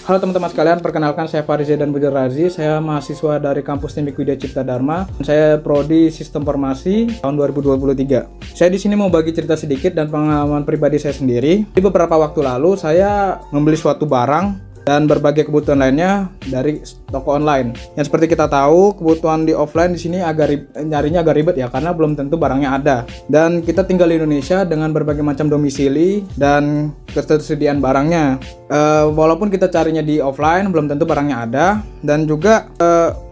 Halo teman-teman sekalian, perkenalkan saya Fariza dan Budi Razi. Saya mahasiswa dari kampus Teknik Widya Cipta Dharma. Saya prodi Sistem Informasi tahun 2023. Saya di sini mau bagi cerita sedikit dan pengalaman pribadi saya sendiri. Di beberapa waktu lalu saya membeli suatu barang dan berbagai kebutuhan lainnya dari toko online. Yang seperti kita tahu, kebutuhan di offline di sini nyarinya agak ribet ya, karena belum tentu barangnya ada. Dan kita tinggal di Indonesia dengan berbagai macam domisili dan ketersediaan barangnya. Walaupun kita carinya di offline, belum tentu barangnya ada dan juga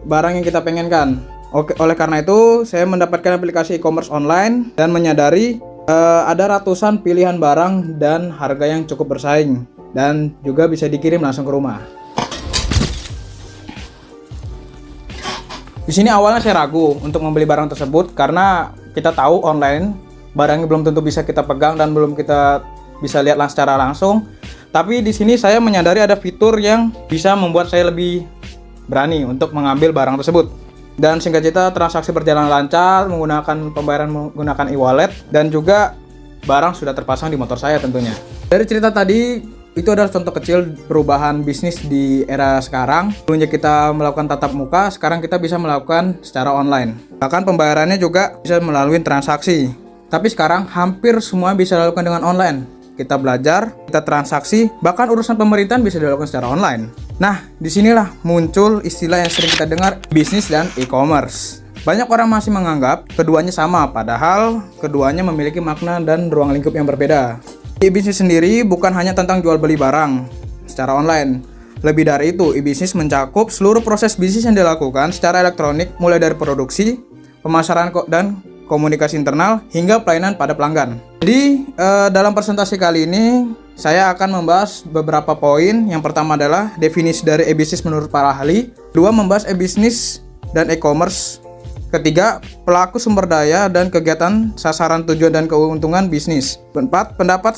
barang yang kita pengenkan. Oleh karena itu, saya mendapatkan aplikasi e-commerce online dan menyadari ada ratusan pilihan barang dan harga yang cukup bersaing. Dan juga bisa dikirim langsung ke rumah. Di sini awalnya saya ragu untuk membeli barang tersebut karena kita tahu online barangnya belum tentu bisa kita pegang dan belum kita bisa lihat secara langsung. Tapi di sini saya menyadari ada fitur yang bisa membuat saya lebih berani untuk mengambil barang tersebut. Dan singkat cerita, transaksi berjalan lancar menggunakan pembayaran menggunakan e-wallet dan juga barang sudah terpasang di motor saya tentunya. Dari cerita tadi, itu adalah contoh kecil perubahan bisnis di era sekarang. Dulunya kita melakukan tatap muka, sekarang kita bisa melakukan secara online. Bahkan pembayarannya juga bisa melalui transaksi. Tapi sekarang hampir semua bisa dilakukan dengan online. Kita belajar, kita transaksi, bahkan urusan pemerintahan bisa dilakukan secara online. Nah, disinilah muncul istilah yang sering kita dengar, bisnis dan e-commerce. Banyak orang masih menganggap keduanya sama, padahal keduanya memiliki makna dan ruang lingkup yang berbeda. E-bisnis sendiri bukan hanya tentang jual beli barang secara online. Lebih dari itu, e-bisnis mencakup seluruh proses bisnis yang dilakukan secara elektronik, mulai dari produksi, pemasaran dan komunikasi internal hingga pelayanan pada pelanggan. Jadi, dalam presentasi kali ini saya akan membahas beberapa poin. Yang pertama adalah definisi dari e-bisnis menurut para ahli. Kedua, membahas e-bisnis dan e-commerce. Ketiga, pelaku sumber daya dan kegiatan, sasaran tujuan dan keuntungan bisnis. Keempat, pendapat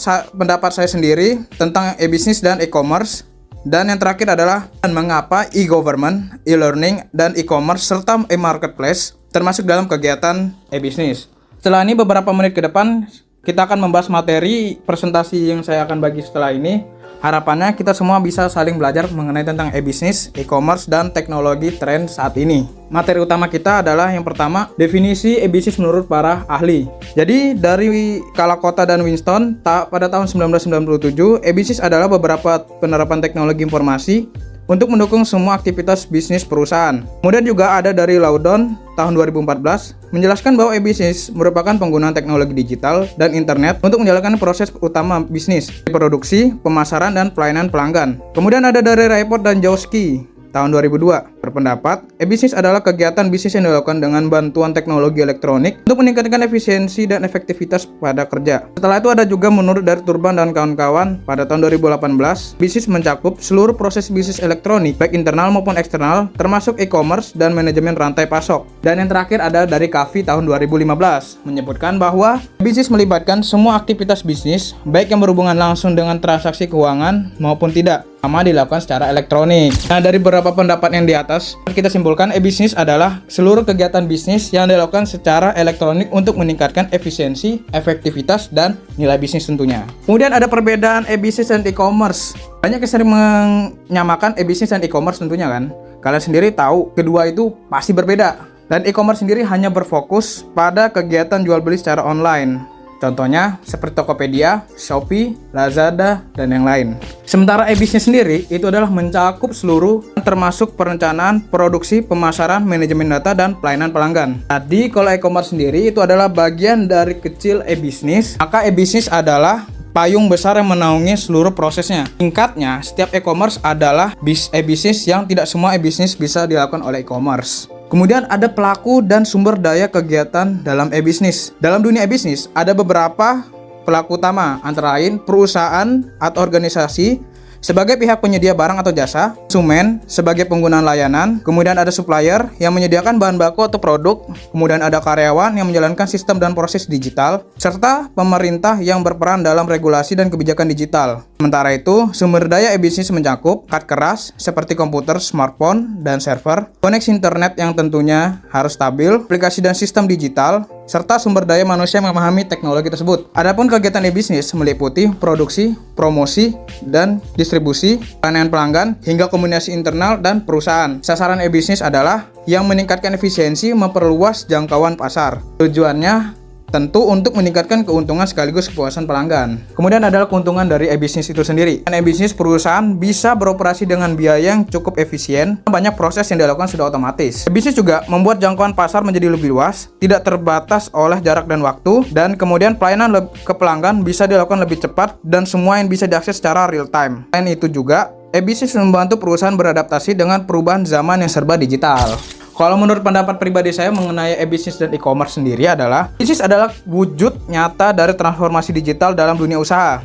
saya sendiri tentang e-bisnis dan e-commerce. Dan yang terakhir adalah mengapa e-government, e-learning, dan e-commerce serta e-marketplace termasuk dalam kegiatan e-bisnis. Setelah ini beberapa menit ke depan kita akan membahas materi presentasi yang saya akan bagi setelah ini. Harapannya kita semua bisa saling belajar mengenai tentang e-bisnis, e-commerce, dan teknologi tren saat ini. Materi utama kita adalah yang pertama, definisi e-bisnis menurut para ahli. Jadi dari Kalakota dan Winston, pada tahun 1997, e-bisnis adalah beberapa penerapan teknologi informasi untuk mendukung semua aktivitas bisnis perusahaan. Kemudian juga ada dari Loudon tahun 2014 menjelaskan bahwa e-bisnis merupakan penggunaan teknologi digital dan internet untuk menjalankan proses utama bisnis, produksi, pemasaran, dan pelayanan pelanggan. Kemudian ada dari Rayford dan Jowski tahun 2002 berpendapat e-bisnis adalah kegiatan bisnis yang dilakukan dengan bantuan teknologi elektronik untuk meningkatkan efisiensi dan efektivitas pada kerja. Setelah itu ada juga menurut dari Turban dan kawan-kawan pada tahun 2018, bisnis mencakup seluruh proses bisnis elektronik baik internal maupun eksternal termasuk e-commerce dan manajemen rantai pasok. Dan yang terakhir ada dari Kavi tahun 2015 menyebutkan bahwa bisnis melibatkan semua aktivitas bisnis baik yang berhubungan langsung dengan transaksi keuangan maupun tidak, sama dilakukan secara elektronik. Nah, dari beberapa pendapat yang di atas, kita simpulkan e-bisnis adalah seluruh kegiatan bisnis yang dilakukan secara elektronik untuk meningkatkan efisiensi, efektivitas, dan nilai bisnis tentunya. Kemudian ada perbedaan e-bisnis dan e-commerce. Banyak yang sering menyamakan e-bisnis dan e-commerce tentunya kan. Kalian sendiri tahu, kedua itu pasti berbeda. Dan e-commerce sendiri hanya berfokus pada kegiatan jual beli secara online. Contohnya seperti Tokopedia, Shopee, Lazada, dan yang lain. Sementara e-bisnis sendiri itu adalah mencakup seluruh termasuk perencanaan, produksi, pemasaran, manajemen data, dan pelayanan pelanggan. Jadi kalau e-commerce sendiri itu adalah bagian dari kecil e-bisnis, maka e-bisnis adalah payung besar yang menaungi seluruh prosesnya. Singkatnya, setiap e-commerce adalah e-bisnis yang tidak semua e-bisnis bisa dilakukan oleh e-commerce. Kemudian ada pelaku dan sumber daya kegiatan dalam e-bisnis. Dalam dunia e-bisnis ada beberapa pelaku utama, antara lain perusahaan atau organisasi sebagai pihak penyedia barang atau jasa, konsumen sebagai pengguna layanan, kemudian ada supplier yang menyediakan bahan baku atau produk, kemudian ada karyawan yang menjalankan sistem dan proses digital, serta pemerintah yang berperan dalam regulasi dan kebijakan digital. Sementara itu, sumber daya e-bisnis mencakup alat keras seperti komputer, smartphone, dan server, koneksi internet yang tentunya harus stabil, aplikasi dan sistem digital, serta sumber daya manusia yang memahami teknologi tersebut. Adapun kegiatan e-bisnis meliputi produksi, promosi, dan distribusi, pelayanan pelanggan, hingga komunikasi internal dan perusahaan. Sasaran e-bisnis adalah yang meningkatkan efisiensi, memperluas jangkauan pasar. Tujuannya tentu untuk meningkatkan keuntungan sekaligus kepuasan pelanggan. Kemudian adalah keuntungan dari e-bisnis itu sendiri. E-bisnis perusahaan bisa beroperasi dengan biaya yang cukup efisien, banyak proses yang dilakukan sudah otomatis. E-bisnis juga membuat jangkauan pasar menjadi lebih luas, tidak terbatas oleh jarak dan waktu, dan kemudian pelayanan ke pelanggan bisa dilakukan lebih cepat dan semua yang bisa diakses secara real time. Selain itu juga, e-bisnis membantu perusahaan beradaptasi dengan perubahan zaman yang serba digital. Kalau menurut pendapat pribadi saya mengenai e-bisnis dan e-commerce sendiri adalah, bisnis adalah wujud nyata dari transformasi digital dalam dunia usaha.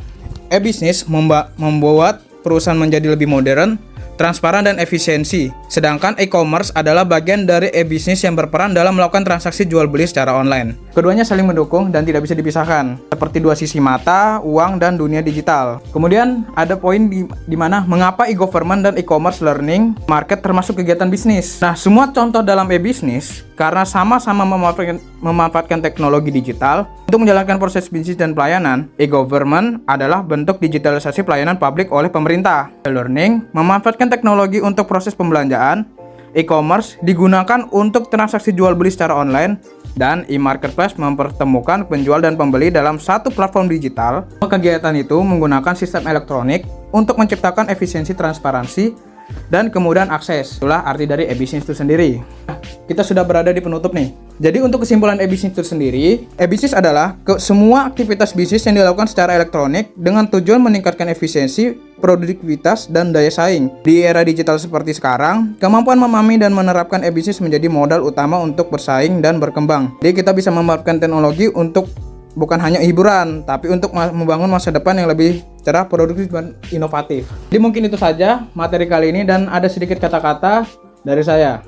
E-bisnis membuat perusahaan menjadi lebih modern, transparan, dan efisiensi. Sedangkan e-commerce adalah bagian dari e-bisnis yang berperan dalam melakukan transaksi jual beli secara online. Keduanya saling mendukung dan tidak bisa dipisahkan, seperti dua sisi mata, uang, dan dunia digital. Kemudian ada poin di mana mengapa e-government dan e-commerce learning market termasuk kegiatan bisnis. Nah, semua contoh dalam e-bisnis karena sama-sama memanfaatkan teknologi digital untuk menjalankan proses bisnis dan pelayanan. E-government adalah bentuk digitalisasi pelayanan publik oleh pemerintah. E-learning memanfaatkan teknologi untuk proses pembelanjaan. E-commerce digunakan untuk transaksi jual beli secara online, dan e-marketplace mempertemukan penjual dan pembeli dalam satu platform digital. Kegiatan itu menggunakan sistem elektronik untuk menciptakan efisiensi, transparansi, dan kemudian akses. Itulah arti dari e-bisnis itu sendiri. Kita sudah berada di penutup nih. Jadi untuk kesimpulan e-bisnis itu sendiri, e-bisnis adalah semua aktivitas bisnis yang dilakukan secara elektronik dengan tujuan meningkatkan efisiensi, produktivitas, dan daya saing. Di era digital seperti sekarang, kemampuan memahami dan menerapkan e-bisnis menjadi modal utama untuk bersaing dan berkembang. Jadi kita bisa memanfaatkan teknologi untuk bukan hanya hiburan, tapi untuk membangun masa depan yang lebih cerah, produktif, dan inovatif. Jadi mungkin itu saja materi kali ini, dan ada sedikit kata-kata dari saya.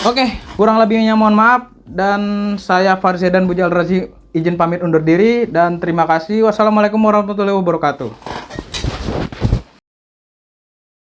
Oke, kurang lebihnya mohon maaf, dan saya Farzedan Bujal Razi izin pamit undur diri, dan terima kasih. Wassalamualaikum warahmatullahi wabarakatuh.